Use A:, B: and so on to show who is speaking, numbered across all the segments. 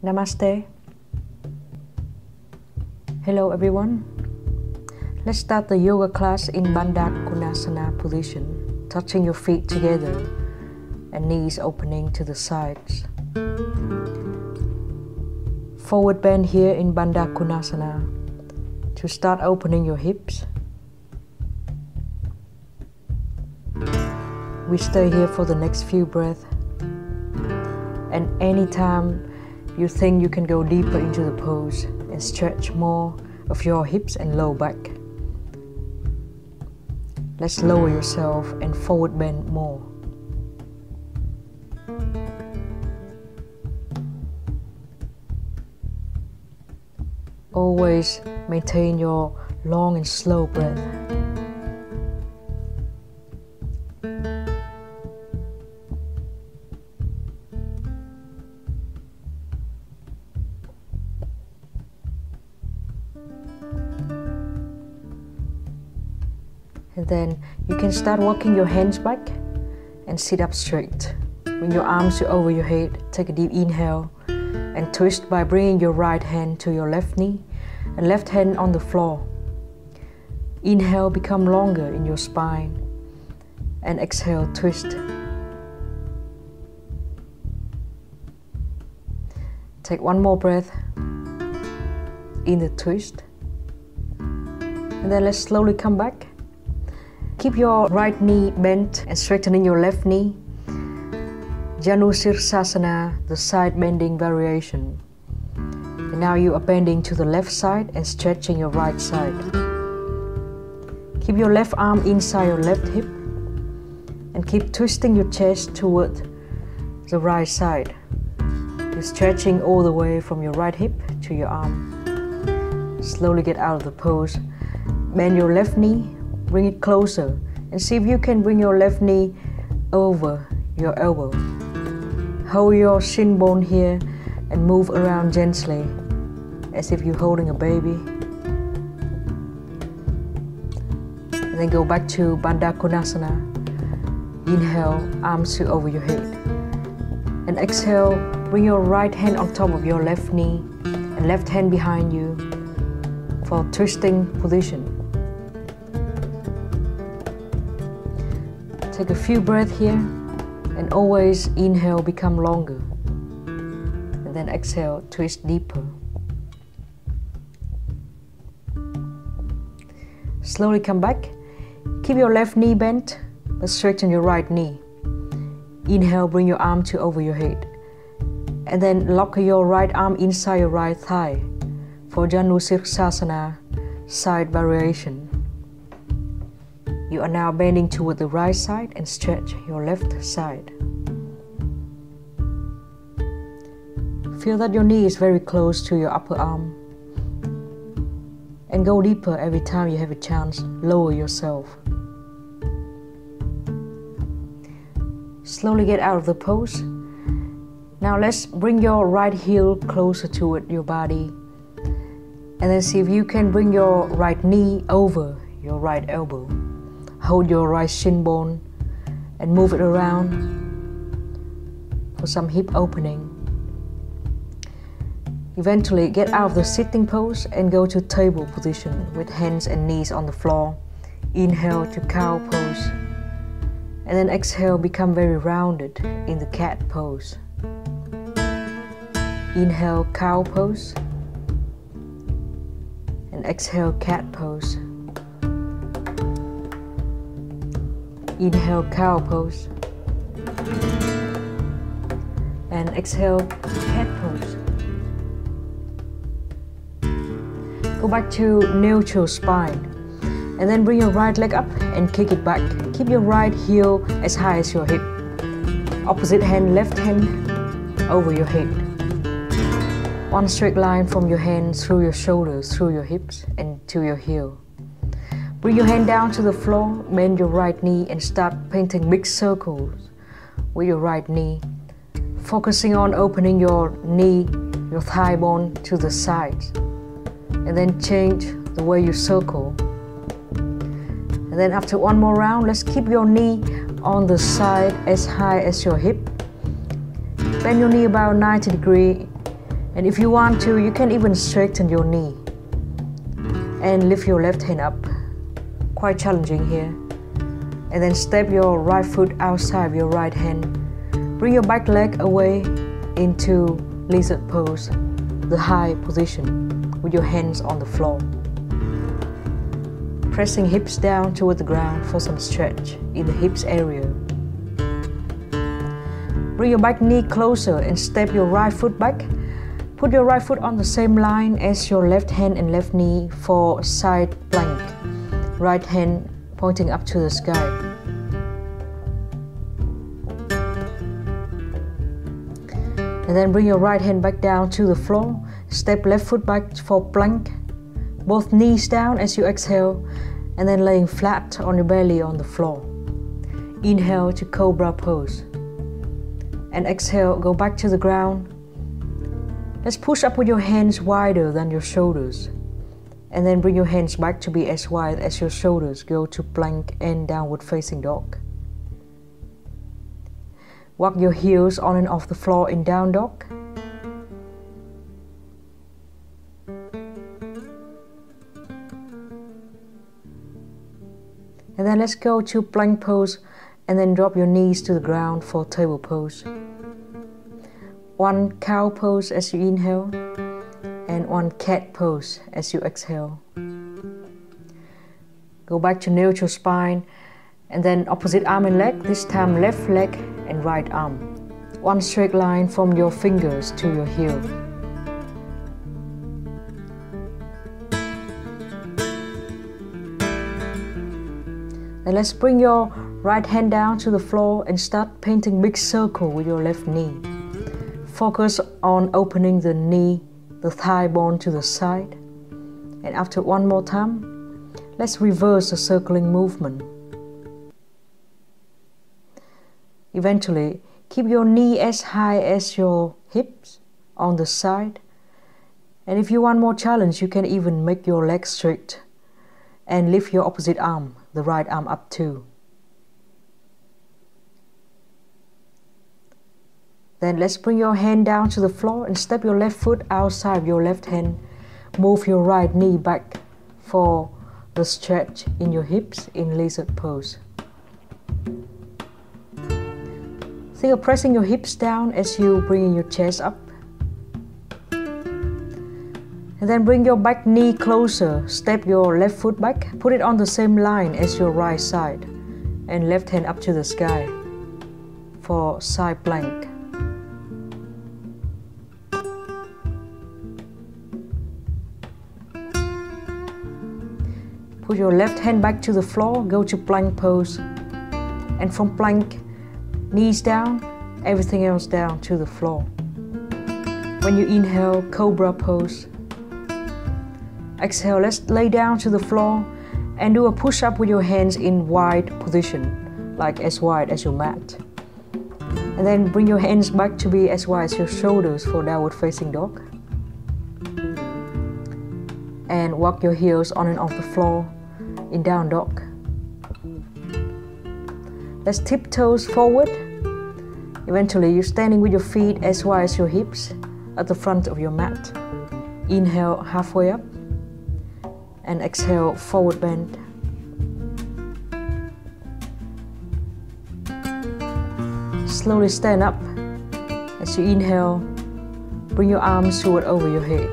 A: Namaste. Hello everyone. Let's start the yoga class in Astavakrasana position, touching your feet together and knees opening to the sides. Forward bend here in Astavakrasana to start opening your hips. We stay here for the next few breaths, and anytime you think you can go deeper into the pose and stretch more of your hips and low back, let's lower yourself and forward bend more. Always maintain your long and slow breath. And then you can start walking your hands back and sit up straight. Bring your arms over your head. Take a deep inhale and twist by bringing your right hand to your left knee and left hand on the floor. Inhale, become longer in your spine, and exhale, twist. Take one more breath in the twist, and then let's slowly come back. Keep your right knee bent and straighten your left knee. Janus, the side bending variation. And now you are bending to the left side and stretching your right side. Keep your left arm inside your left hip and keep twisting your chest toward the right side. You're stretching all the way from your right hip to your arm. Slowly get out of the pose. Bend your left knee. Bring it closer and see if you can bring your left knee over your elbow. Hold your shin bone here and move around gently as if you're holding a baby. And then go back to Astavakrasana. Inhale, arms over your head. And exhale, bring your right hand on top of your left knee and left hand behind you for twisting position. Take a few breaths here and always inhale, become longer. And then exhale, twist deeper. Slowly come back. Keep your left knee bent, but straighten your right knee. Inhale, bring your arm to over your head. And then lock your right arm inside your right thigh for Janus side variation. You are now bending toward the right side and stretch your left side. Feel that your knee is very close to your upper arm. And go deeper every time you have a chance. Lower yourself. Slowly get out of the pose. Now let's bring your right heel closer toward your body. And then see if you can bring your right knee over your right elbow. Hold your right shin bone and move it around for some hip opening. Eventually get out of the sitting pose and go to table position with hands and knees on the floor. Inhale to cow pose. And then exhale, become very rounded in the cat pose. Inhale, cow pose. And exhale, cat pose. Inhale, cow pose. And exhale, cat pose. Go back to neutral spine. And then bring your right leg up and kick it back. Keep your right heel as high as your hip. Opposite hand, left hand over your head. One straight line from your hands through your shoulders, through your hips and to your heel. Bring your hand down to the floor, bend your right knee and start painting big circles with your right knee. Focusing on opening your knee, your thigh bone to the sides. And then change the way you circle. And then after one more round, let's keep your knee on the side as high as your hip. Bend your knee about 90 degrees And if you want to, you can even straighten your knee and lift your left hand up. Quite challenging here. And then step your right foot outside of your right hand. Bring your back leg away into lizard pose, the high position, with your hands on the floor. Pressing hips down toward the ground for some stretch in the hips area. Bring your back knee closer and step your right foot back. Put your right foot on the same line as your left hand and left knee for side plank. Right hand pointing up to the sky. And then bring your right hand back down to the floor. Step left foot back for plank. Both knees down as you exhale, and then laying flat on your belly on the floor. Inhale to Cobra Pose. And exhale, go back to the ground. Let's push up with your hands wider than your shoulders. And then bring your hands back to be as wide as your shoulders. Go to plank and downward facing dog. Walk your heels on and off the floor in down dog. And then let's go to plank pose and then drop your knees to the ground for table pose. One cow pose as you inhale and one cat pose as you exhale. Go back to neutral spine and then opposite arm and leg, this time left leg and right arm. One straight line from your fingers to your heel. And let's bring your right hand down to the floor and start painting big circle with your left knee. Focus on opening the knee, the thigh bone to the side. And after one more time, let's reverse the circling movement. Eventually, keep your knee as high as your hips on the side. And if you want more challenge, you can even make your legs straight and lift your opposite arm, the right arm up too. Then let's bring your hand down to the floor and step your left foot outside of your left hand. Move your right knee back for the stretch in your hips in lizard pose. Think of pressing your hips down as you bring your chest up. And then bring your back knee closer. Step your left foot back. Put it on the same line as your right side. And left hand up to the sky for side plank. Put your left hand back to the floor. Go to plank pose. And from plank, knees down, everything else down to the floor. When you inhale, Cobra Pose. Exhale, let's lay down to the floor and do a push-up with your hands in wide position, like as wide as your mat. And then bring your hands back to be as wide as your shoulders for downward facing dog. And walk your heels on and off the floor in down dog. Let's tiptoes forward. Eventually, you're standing with your feet as wide as your hips at the front of your mat. Inhale, halfway up. And exhale, forward bend. Slowly stand up. As you inhale, bring your arms toward over your head.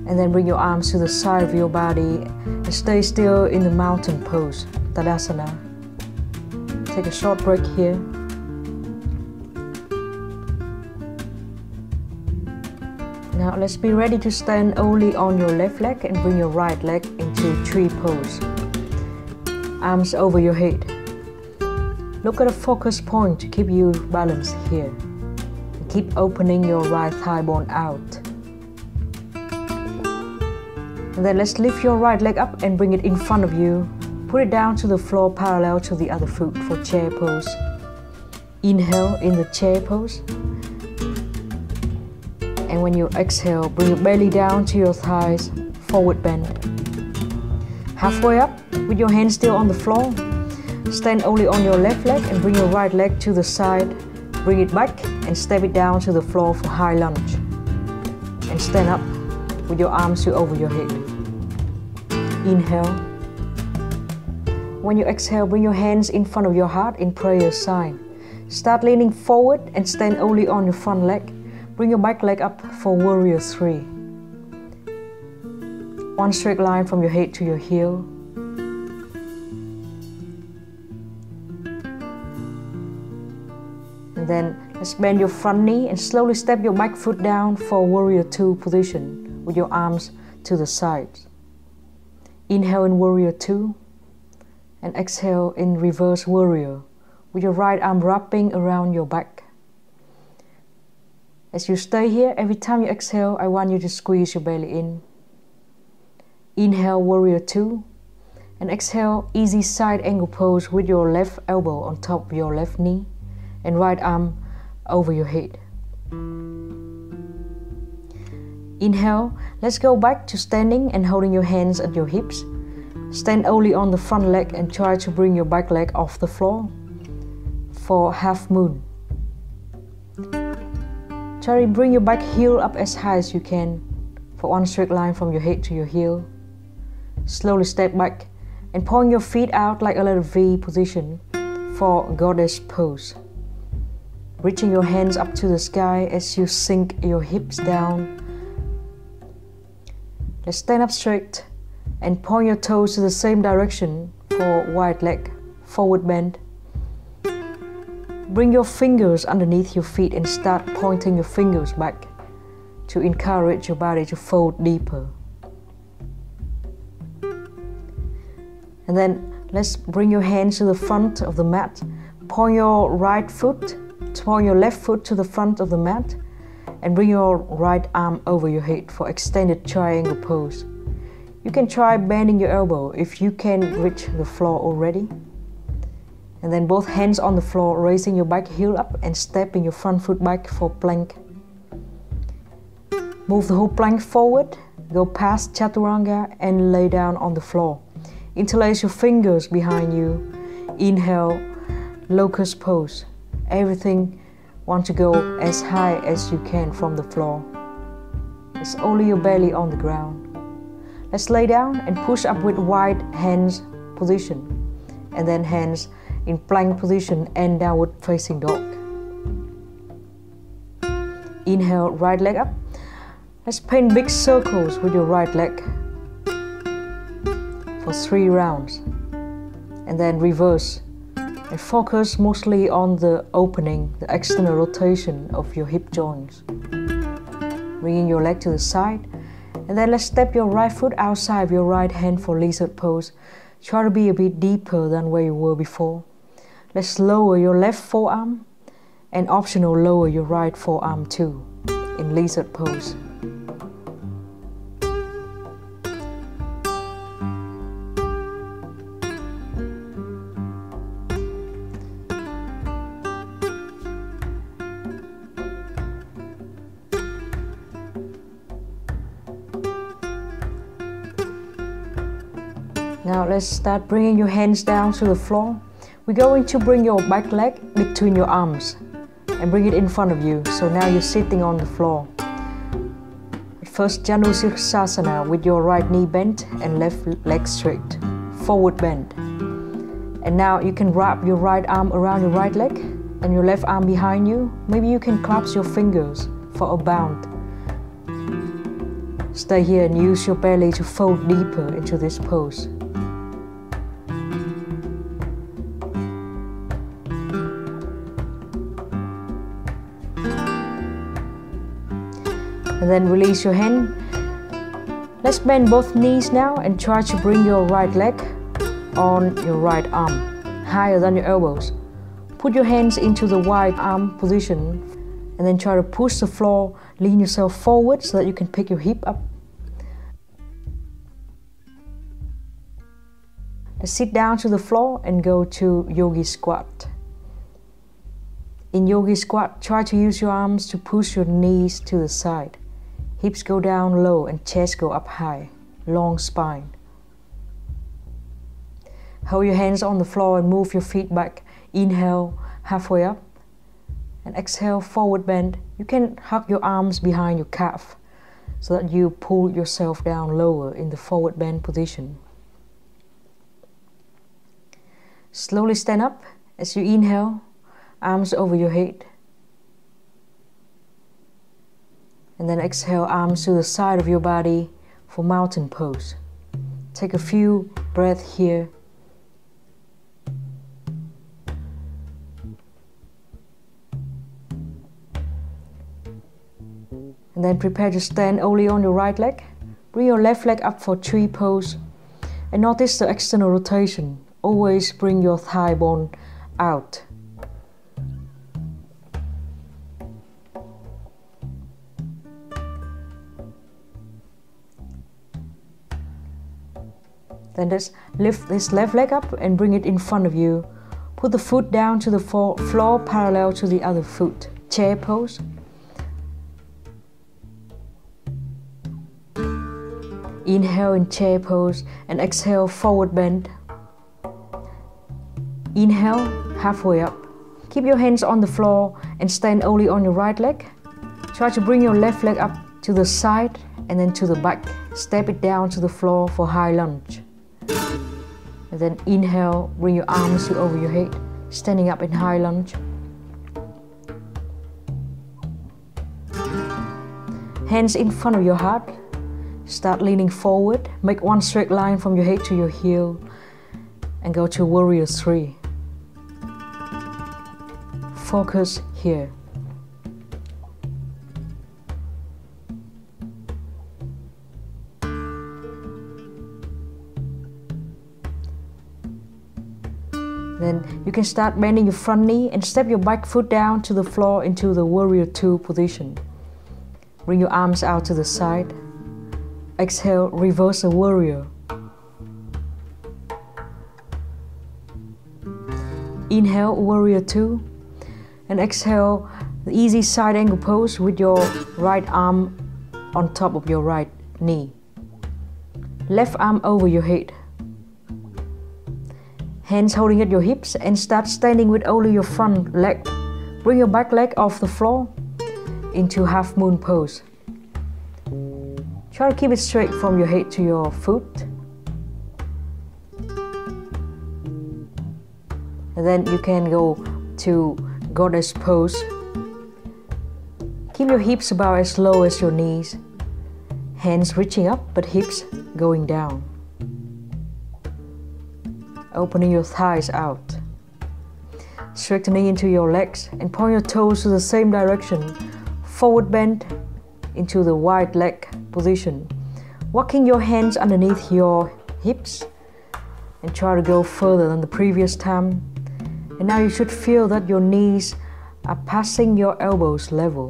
A: And then bring your arms to the side of your body and stay still in the mountain pose, Tadasana. Take a short break here. Now let's be ready to stand only on your left leg and bring your right leg into tree pose. Arms over your head. Look at a focus point to keep you balanced here. Keep opening your right thigh bone out. And then let's lift your right leg up and bring it in front of you. Put it down to the floor parallel to the other foot for chair pose. Inhale in the chair pose. And when you exhale, bring your belly down to your thighs, forward bend. Halfway up, with your hands still on the floor, stand only on your left leg and bring your right leg to the side Bring it back and step it down to the floor for high lunge. And stand up with your arms over your head. Inhale. When you exhale, bring your hands in front of your heart in prayer sign. Start leaning forward and stand only on your front leg. Bring your back leg up for warrior 3. One straight line from your head to your heel. And then let's bend your front knee and slowly step your back foot down for warrior 2 position with your arms to the sides. Inhale in warrior 2 and exhale in reverse warrior with your right arm wrapping around your back. As you stay here, every time you exhale, I want you to squeeze your belly in. Inhale warrior 2 and exhale easy side angle pose with your left elbow on top of your left knee and right arm over your head. Inhale, let's go back to standing and holding your hands at your hips. Stand only on the front leg and try to bring your back leg off the floor for half moon. Try to bring your back heel up as high as you can for one straight line from your head to your heel. Slowly step back and point your feet out like a little V position for goddess pose. Reaching your hands up to the sky as you sink your hips down. Let's stand up straight and point your toes to the same direction for wide leg, forward bend. Bring your fingers underneath your feet and start pointing your fingers back to encourage your body to fold deeper. And then let's bring your hands to the front of the mat. Point your left foot to the front of the mat and bring your right arm over your head for extended triangle pose. You can try bending your elbow if you can reach the floor already. And then both hands on the floor, raising your back heel up and stepping your front foot back for plank. Move the whole plank forward, go past chaturanga and lay down on the floor. Interlace your fingers behind you. Inhale, locust pose. Everything wants to go as high as you can from the floor. It's only your belly on the ground. Let's lay down and push up with wide hands position. And then hands in plank position and downward facing dog. Inhale, right leg up. Let's paint big circles with your right leg for 3 rounds. And then reverse and focus mostly on the opening, the external rotation of your hip joints. Bringing your leg to the side. And then let's step your right foot outside of your right hand for lizard pose. Try to be a bit deeper than where you were before. Let's lower your left forearm and optional lower your right forearm too in lizard pose. Now let's start bringing your hands down to the floor. We're going to bring your back leg between your arms and bring it in front of you. So now you're sitting on the floor. First, Janus Asana with your right knee bent and left leg straight. Forward bend. And now you can wrap your right arm around your right leg and your left arm behind you. Maybe you can clasp your fingers for a bound. Stay here and use your belly to fold deeper into this pose. And then release your hand. Let's bend both knees now and try to bring your right leg on your right arm, higher than your elbows. Put your hands into the wide arm position and then try to push the floor, lean yourself forward so that you can pick your hip up. Let's sit down to the floor and go to Yogi Squat. In Yogi Squat, try to use your arms to push your knees to the side. Hips go down low and chest go up high. Long spine. Hold your hands on the floor and move your feet back. Inhale halfway up and exhale, forward bend. You can hug your arms behind your calf so that you pull yourself down lower in the forward bend position. Slowly stand up as you inhale, arms over your head. And then exhale, arms to the side of your body for mountain pose. Take a few breaths here. And then prepare to stand only on your right leg. Bring your left leg up for tree pose. And notice the external rotation. Always bring your thigh bone out. Then just lift this left leg up and bring it in front of you. Put the foot down to the floor parallel to the other foot. Chair pose. Inhale in chair pose and exhale, forward bend. Inhale, halfway up. Keep your hands on the floor and stand only on your right leg. Try to bring your left leg up to the side and then to the back. Step it down to the floor for high lunge. And then inhale, bring your arms to over your head, standing up in high lunge. Hands in front of your heart. Start leaning forward. Make one straight line from your head to your heel and go to warrior 3. Focus here. Then you can start bending your front knee and step your back foot down to the floor into the warrior 2 position. Bring your arms out to the side. Exhale, reverse a warrior. Inhale, warrior 2. And exhale, the easy side angle pose with your right arm on top of your right knee. Left arm over your head. Hands holding at your hips and start standing with only your front leg. Bring your back leg off the floor into half moon pose. Try to keep it straight from your head to your foot. And then you can go to goddess pose. Keep your hips about as low as your knees. Hands reaching up but hips going down. Opening your thighs out. Straightening into your legs and point your toes to the same direction. Forward bend into the wide leg position. Walking your hands underneath your hips and try to go further than the previous time. And now you should feel that your knees are passing your elbows level.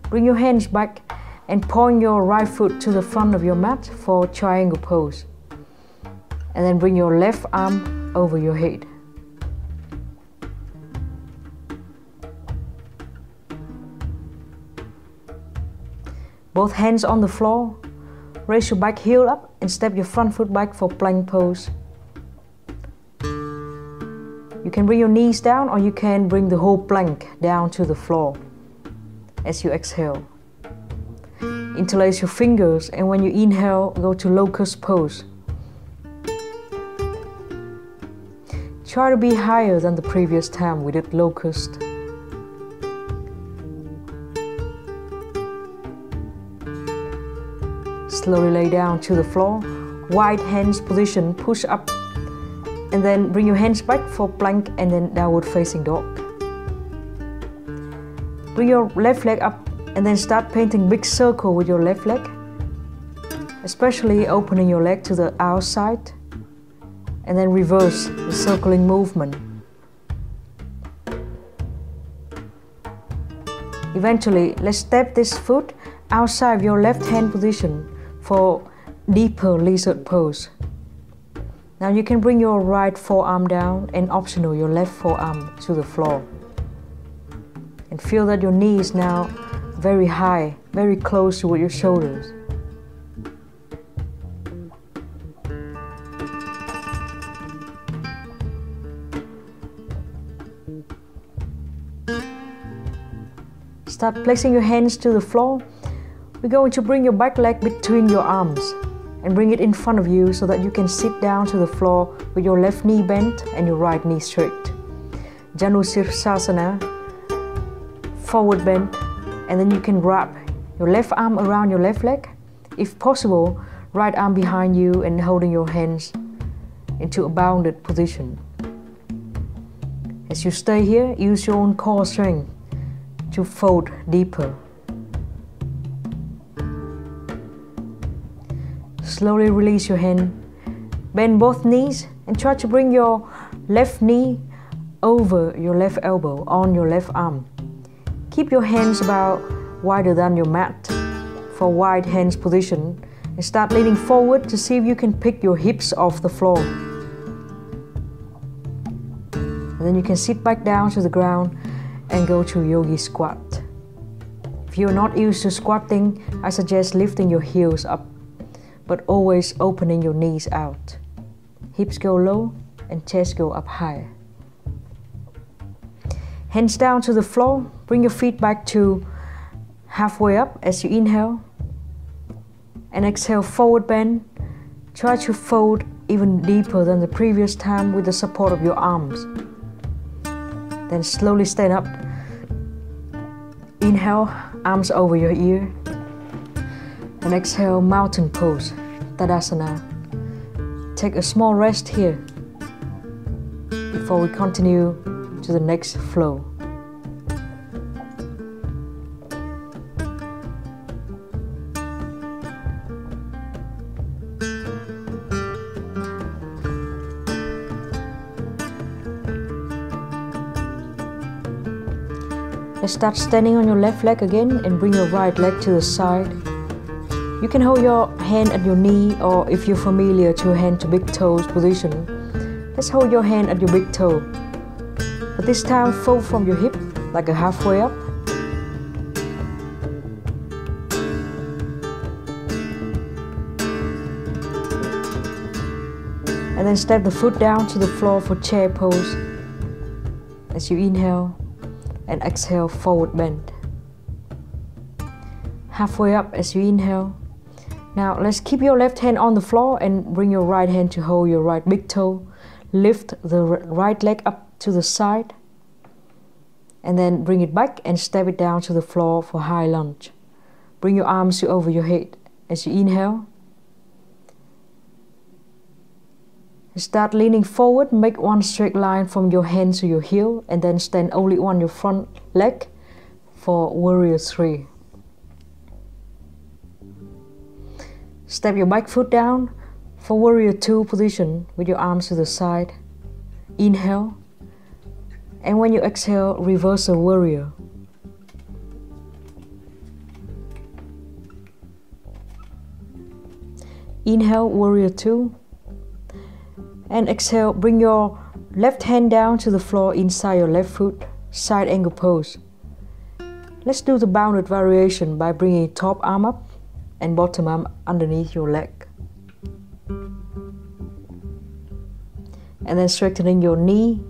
A: Bring your hands back and point your right foot to the front of your mat for triangle pose. And then bring your left arm over your head. Both hands on the floor. Raise your back heel up and step your front foot back for plank pose. You can bring your knees down or you can bring the whole plank down to the floor as you exhale. Interlace your fingers and when you inhale, go to Locust Pose. Try to be higher than the previous time we did Locust. Slowly lay down to the floor, wide hands position, push up, and then bring your hands back for plank and then downward facing dog. Bring your left leg up and then start painting big circle with your left leg, especially opening your leg to the outside, and then reverse the circling movement. Eventually, let's step this foot outside of your left hand position for deeper lizard pose. Now you can bring your right forearm down and optional your left forearm to the floor. And feel that your knee is now very high, very close to your shoulders. Start placing your hands to the floor. We're going to bring your back leg between your arms and bring it in front of you so that you can sit down to the floor with your left knee bent and your right knee straight. Janus Asana, forward bend, and then you can wrap your left arm around your left leg. If possible, right arm behind you and holding your hands into a bounded position. As you stay here, use your own core strength to fold deeper. Slowly release your hand. Bend both knees and try to bring your left knee over your left elbow on your left arm. Keep your hands about wider than your mat for wide hands position and start leaning forward to see if you can pick your hips off the floor. And then you can sit back down to the ground and go to Yogi Squat. If you're not used to squatting, I suggest lifting your heels up, but always opening your knees out. Hips go low and chest go up high. Hands down to the floor, bring your feet back to halfway up as you inhale. And exhale, forward bend. Try to fold even deeper than the previous time with the support of your arms. Then slowly stand up. Inhale, arms over your ear. And exhale, mountain pose, Tadasana. Take a small rest here before we continue to the next flow. Let's start standing on your left leg again and bring your right leg to the side. You can hold your hand at your knee, or if you're familiar to hand to big toes position, let's hold your hand at your big toe. But this time fold from your hip like a halfway up. And then step the foot down to the floor for chair pose as you inhale and exhale, forward bend. Halfway up as you inhale. Now let's keep your left hand on the floor and bring your right hand to hold your right big toe. Lift the right leg up to the side and then bring it back and step it down to the floor for high lunge. Bring your arms to over your head as you inhale. Start leaning forward, make one straight line from your hand to your heel and then stand only on your front leg for Warrior 3. Step your back foot down for Warrior 2 position with your arms to the side. Inhale. And when you exhale, reverse a warrior. Inhale, Warrior 2. And exhale, bring your left hand down to the floor inside your left foot, side angle pose. Let's do the bounded variation by bringing top arm up and bottom arm underneath your leg. And then straightening your knee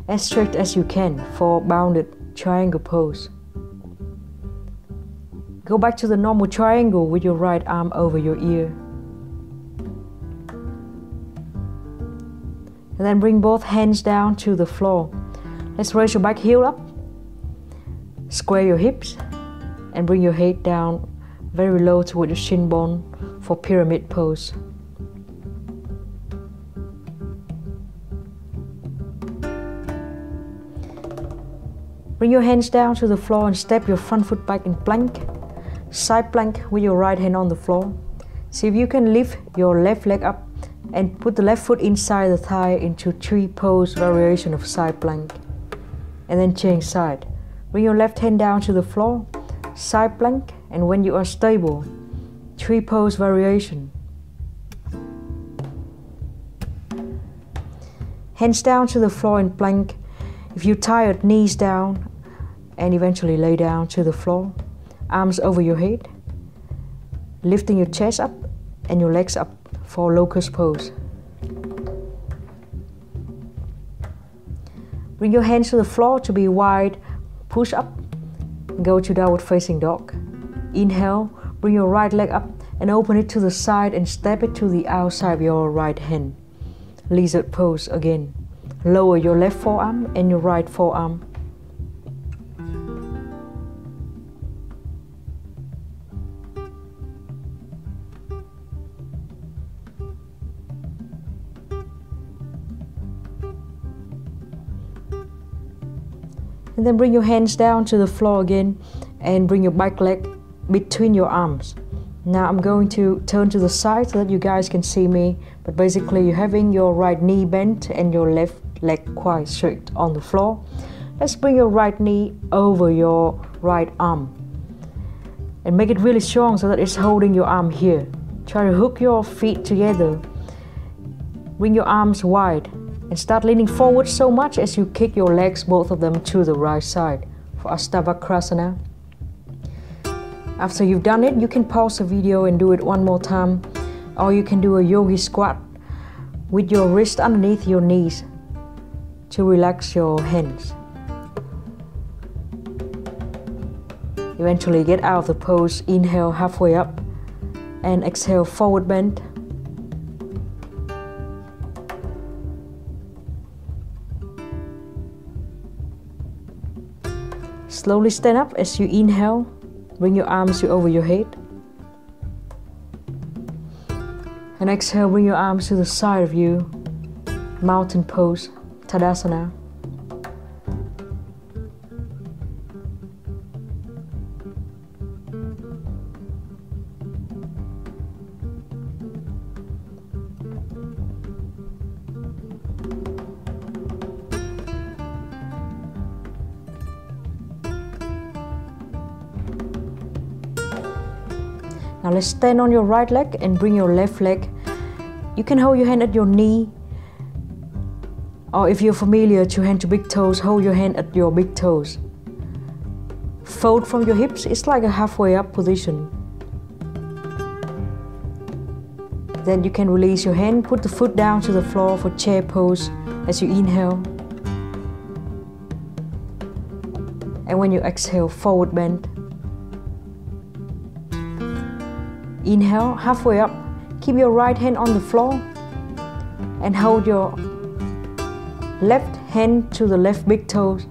A: as straight as you can for bounded triangle pose. Go back to the normal triangle with your right arm over your ear. And then bring both hands down to the floor. Let's raise your back heel up. Square your hips and bring your head down very low toward your shin bone for pyramid pose. Bring your hands down to the floor and step your front foot back in plank. Side plank with your right hand on the floor. See if you can lift your left leg up and put the left foot inside the thigh into 3 pose variation of side plank. And then change side. Bring your left hand down to the floor, side plank, and when you are stable, 3 pose variation. Hands down to the floor in plank. If you're tired, knees down and eventually lay down to the floor. Arms over your head. Lifting your chest up and your legs up for Locust Pose. Bring your hands to the floor to be wide push up. Go to downward facing dog. Inhale, bring your right leg up and open it to the side and step it to the outside of your right hand. Lizard pose again. Lower your left forearm and your right forearm. And then bring your hands down to the floor again and bring your back leg between your arms. Now I'm going to turn to the side so that you guys can see me, but basically you're having your right knee bent and your left leg quite straight on the floor. Let's bring your right knee over your right arm and make it really strong so that it's holding your arm here. Try to hook your feet together. Bring your arms wide and start leaning forward so much as you kick your legs, both of them, to the right side for Astavakrasana. After you've done it, you can pause the video and do it one more time, or you can do a Yogi Squat with your wrist underneath your knees to relax your hands. Eventually get out of the pose, inhale halfway up and exhale forward bend. Slowly stand up as you inhale. Bring your arms over your head. And exhale, bring your arms to the side of you. Mountain pose, Tadasana. Now let's stand on your right leg and bring your left leg. You can hold your hand at your knee, or if you're familiar to hand to big toes, hold your hand at your big toes. Fold from your hips, it's like a halfway up position. Then you can release your hand, put the foot down to the floor for chair pose as you inhale. And when you exhale, forward bend. Inhale, halfway up, keep your right hand on the floor and hold your left hand to the left big toes.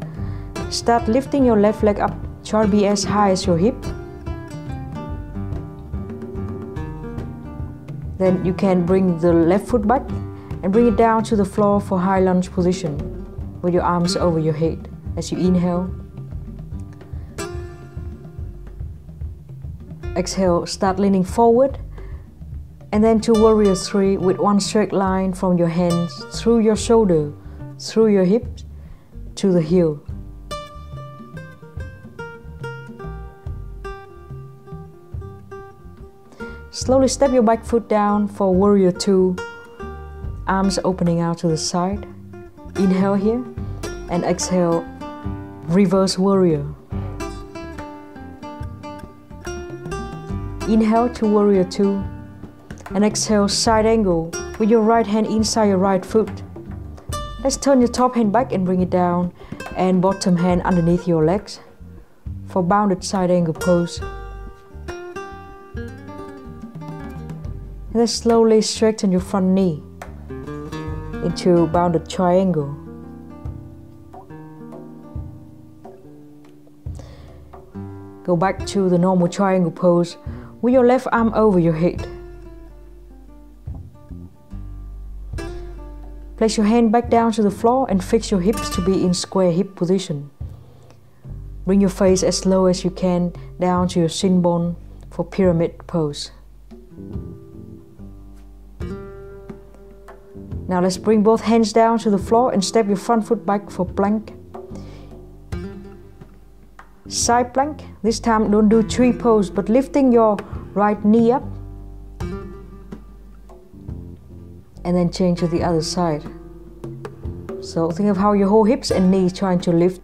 A: Start lifting your left leg up, try to be as high as your hip. Then you can bring the left foot back and bring it down to the floor for high lunge position with your arms over your head as you inhale. Exhale, start leaning forward, and then to warrior three with one straight line from your hands through your shoulder, through your hips to the heel. Slowly step your back foot down for warrior two, arms opening out to the side. Inhale here and exhale, reverse warrior. Inhale to warrior two and exhale, side angle with your right hand inside your right foot. Let's turn your top hand back and bring it down and bottom hand underneath your legs for bounded side angle pose. And then slowly straighten your front knee into bounded triangle. Go back to the normal triangle pose with your left arm over your head. Place your hand back down to the floor and fix your hips to be in square hip position. Bring your face as low as you can down to your shin bone for pyramid pose. Now let's bring both hands down to the floor and step your front foot back for plank. Side plank. This time don't do tree pose, but lifting your right knee up and then change to the other side. So think of how your whole hips and knees trying to lift.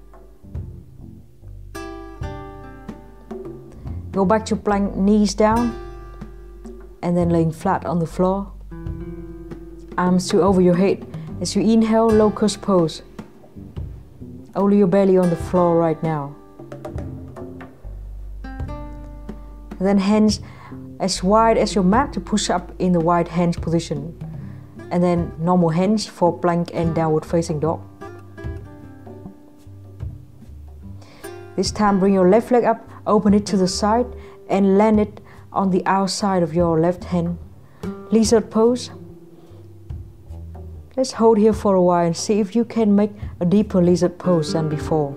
A: Go back to plank, knees down and then laying flat on the floor. Arms to over your head as you inhale, Locust Pose. Only your belly on the floor right now. And then hands as wide as your mat to push up in the wide hands position. And then normal hands for plank and downward facing dog. This time bring your left leg up, open it to the side and land it on the outside of your left hand. Lizard pose. Let's hold here for a while and see if you can make a deeper lizard pose than before.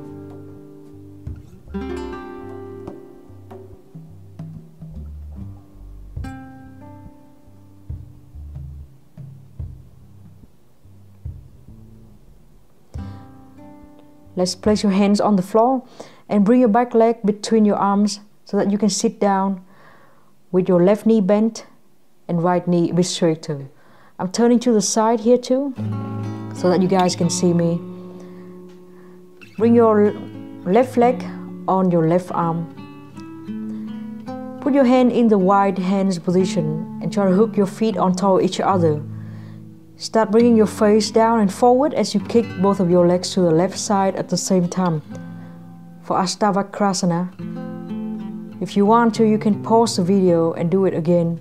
A: Let's place your hands on the floor and bring your back leg between your arms so that you can sit down with your left knee bent and right knee a bit straighter. I'm turning to the side here too, so that you guys can see me. Bring your left leg on your left arm. Put your hand in the wide hands position and try to hook your feet on top of each other. Start bringing your face down and forward as you kick both of your legs to the left side at the same time. For Astavakrasana, if you want to, you can pause the video and do it again.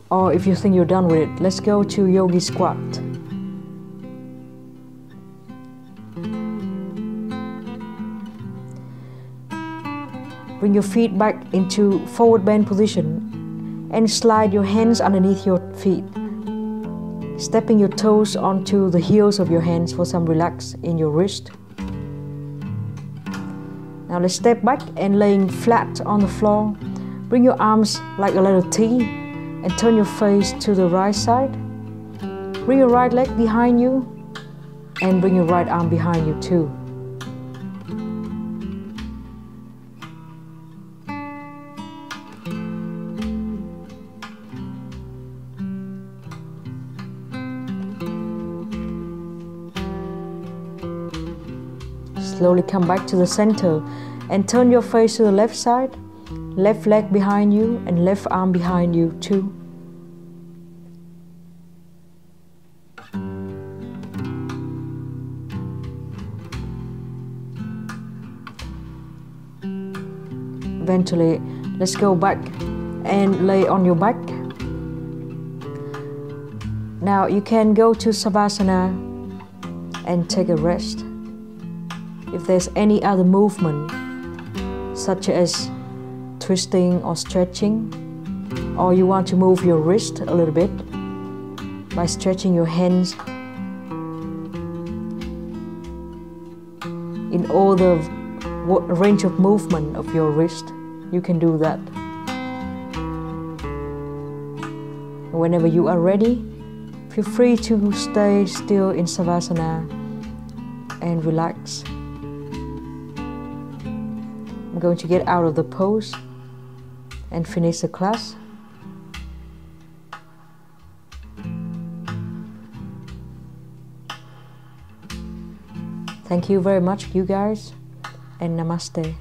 A: Or if you think you're done with it, let's go to Yogi Squat. Bring your feet back into forward bend position and slide your hands underneath your feet. Stepping your toes onto the heels of your hands for some relax in your wrist. Now let's step back and laying flat on the floor. Bring your arms like a letter T and turn your face to the right side. Bring your right leg behind you and bring your right arm behind you too. Slowly come back to the center and turn your face to the left side, left leg behind you and left arm behind you too. Eventually, let's go back and lay on your back. Now you can go to Savasana and take a rest. If there's any other movement, such as twisting or stretching, or you want to move your wrist a little bit by stretching your hands in all the range of movement of your wrist, you can do that. Whenever you are ready, feel free to stay still in Savasana and relax. I'm going to get out of the pose and finish the class. Thank you very much, you guys, and namaste.